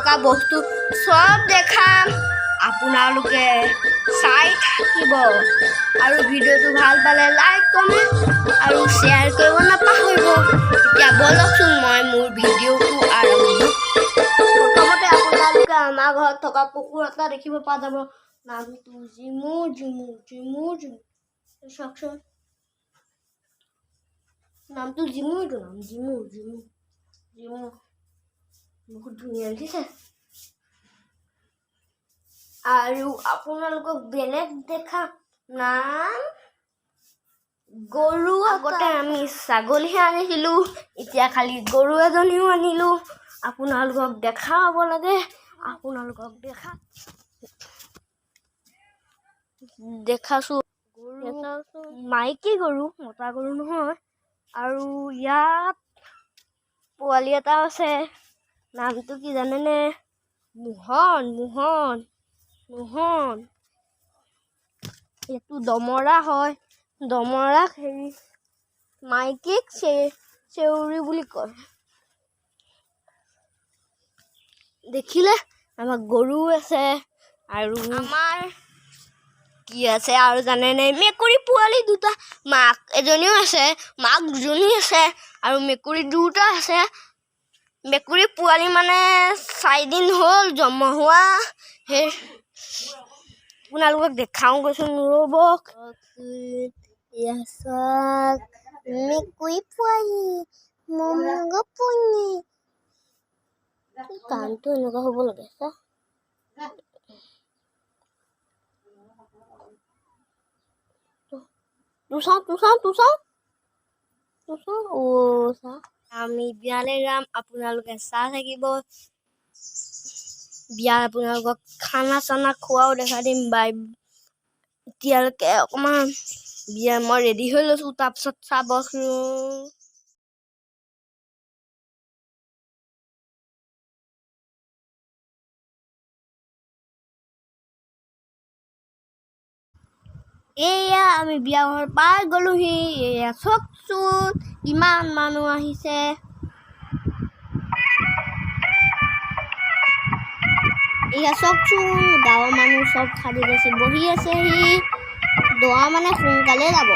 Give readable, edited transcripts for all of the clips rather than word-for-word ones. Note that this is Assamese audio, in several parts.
থকা বস্তু সব দেখাম আপোনালোকে চাই থাকিব আৰু ভিডিঅ'টো ভাল পালে লাইক কমেণ্ট আৰু শ্বেয়াৰ কৰিব নাপাহৰিব এতিয়া বলকচোন মই মোৰ ভিডিঅ'টো আৰম্ভ প্ৰথমতে আপোনালোকে আমাৰ ঘৰত থকা কুকুৰ এটা দেখিব পোৱা যাব নামটো জিমু চাওকচোন নামটো জিমু বহুত ধুনীয়া দেখিছে আৰু আপোনালোকক বেলেগ দেখা নাম গৰু আগতে আমি ছাগলীহে আনিছিলোঁ এতিয়া খালি গৰু এজনীও আনিলোঁ আপোনালোকক দেখাব লাগে আপোনালোকক দেখাছোঁ মাইকী গৰু মতা গৰু নহয় আৰু ইয়াত পোৱালি এটা আছে নামটো কি জানেনে মোহন এইটো দমৰা হয় দমৰাক মাইকীক চেউৰী বুলি কয় দেখিলে আমাৰ গৰু আছে আৰু আমাৰ কি আছে আৰু জানেনে মেকুৰী পোৱালি দুটা মাক এজনীও আছে মাক দুজনী আছে আৰু মেকুৰী দুটা আছে মেকুৰী পোৱালি মানে 4 দিন হ'ল জন্ম হোৱা সেই আপোনালোকক দেখাওঁ গৈছোঁ ৰ'ব মেকুৰী পোৱালি কামটো এনেকুৱা হ'ব লাগে আমি বিয়ালৈ যাম আপোনালোকে চাই থাকিব বিয়া আপোনালোকক খানা চানা খোৱাও দেখা দিম বাই এতিয়ালৈকে অকণমান বিয়া মই ৰেডি হৈ লৈছোঁ তাৰপিছত চাবচোন এয়া আমি বিয়া ঘৰ পাই গ'লোহি এয়া চাওকচোন কিমান মানুহ আহিছে এয়া চাওকচোন গাঁৱৰ মানুহ চব খালি গৈছে বহি আছেহি দৰা মানে সোনকালে যাব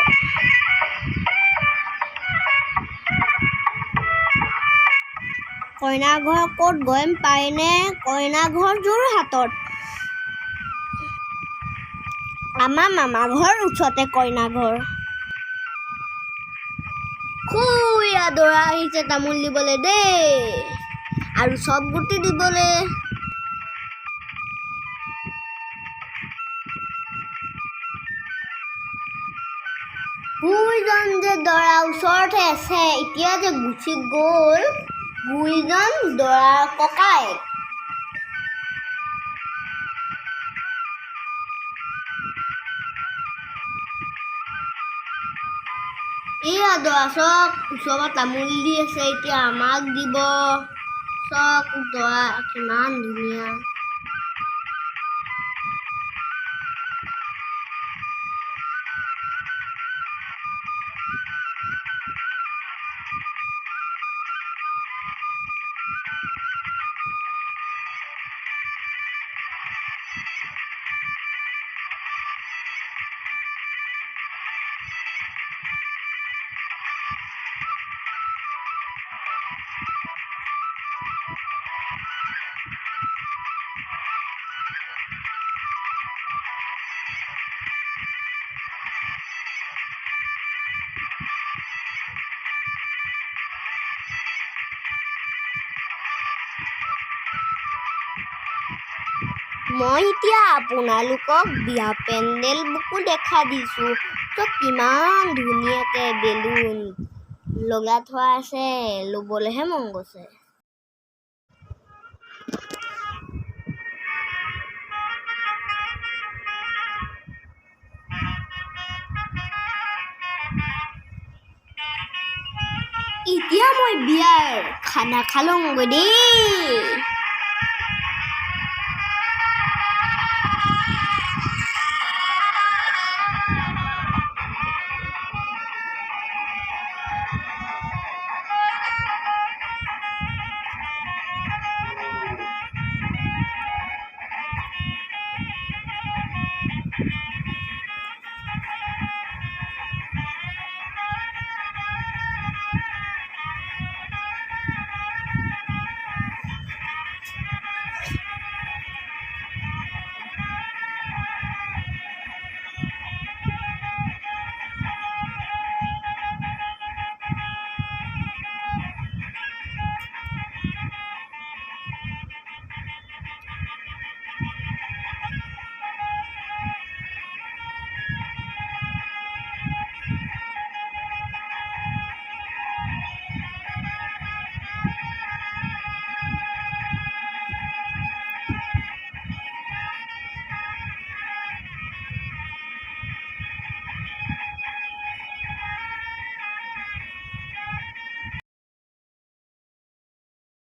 কইনা ঘৰ ক'ত গম পায়নে কইনা ঘৰ যোৰহাটত আমাৰ মামা ঘৰ ওচৰতে কইনা ঘৰ খুয়া দৰা আহিছে তামোল দিবলৈ দেই আৰু চব গুটি দিবলৈ বুঢ়ীজন যে দৰা ওচৰতে আছে এতিয়া যে গুচি গ'ল বুঢ়ীজন দৰাৰ ককায়েক এয়া দৰা চক ওচৰৰ তামোল দি আছে এতিয়া আমাক দিব চক দৰা কিমান ধুনীয়া মই এতিয়া আপোনালোকক বিয়া পেণ্ডেলবোৰো দেখা দিছোঁ তো কিমান ধুনীয়াকৈ বেলুন লগাই থোৱা আছে ল'বলৈহে মন গৈছে এতিয়া মই বিয়াৰ খানা খালোঁগৈ দেই